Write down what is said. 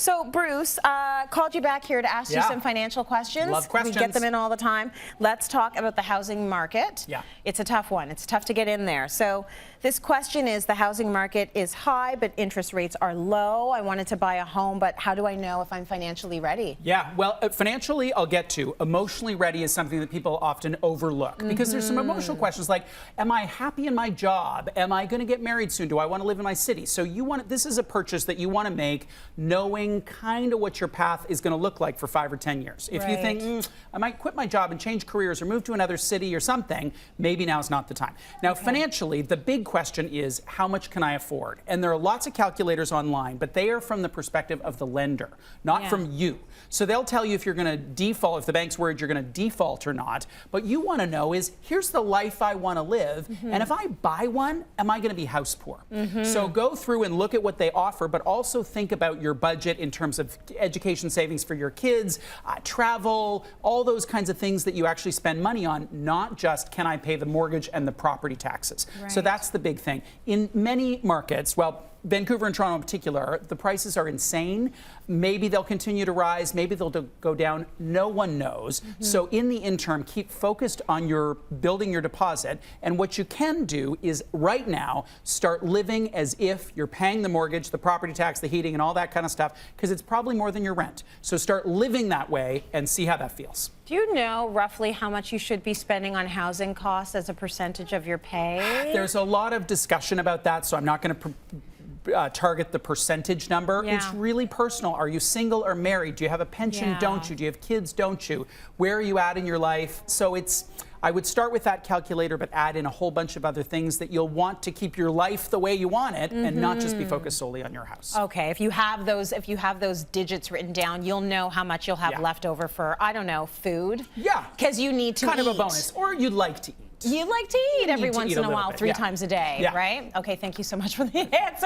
So, Bruce, called you back here to ask you some financial questions. Love questions. We get them in all the time. Let's talk about the housing market. Yeah. It's a tough one. It's tough to get in there. So, this question is, the housing market is high, but interest rates are low. I wanted to buy a home, but how do I know if I'm financially ready? Yeah, well, financially, I'll get to. Emotionally ready is something that people often overlook because there's some emotional questions like, am I happy in my job? Am I going to get married soon? Do I want to live in my city? So this is a purchase that you want to make knowing kind of what your path is going to look like for 5 or 10 years. If you think, I might quit my job and change careers or move to another city or something, maybe now's not the time. Now, financially, the big question is, how much can I afford? And there are lots of calculators online, but they are from the perspective of the lender, not from you. So they'll tell you if you're going to default, if the bank's worried you're going to default or not. But you want to know is, here's the life I want to live. And if I buy one, am I going to be house poor? So go through and look at what they offer, but also think about your budget in terms of education savings for your kids, travel, all those kinds of things that you actually spend money on, not just can I pay the mortgage and the property taxes. So that's the big thing. In many markets, well, Vancouver and Toronto in particular, the prices are insane. Maybe they'll continue to rise, maybe they'll go down. No one knows. So in the interim, keep focused on building your deposit. And what you can do is right now start living as if you're paying the mortgage, the property tax, the heating, and all that kind of stuff, because it's probably more than your rent. So start living that way and see how that feels. Do you know roughly how much you should be spending on housing costs as a percentage of your pay? There's a lot of discussion about that, so I'm not going to target the percentage number. It's really personal. Are you single or married? Do you have a pension? Don't you? Do you have kids? Don't you? Where are you at in your life? So I would start with that calculator, but add in a whole bunch of other things that you'll want to keep your life the way you want it and not just be focused solely on your house. Okay, if you have those digits written down, you'll know how much you'll have left over for, I don't know, food. Yeah. Because you need to kind of a bonus, or you'd like to eat. You like to eat every once in a while, 3 times a day, right? Okay, thank you so much for the answer.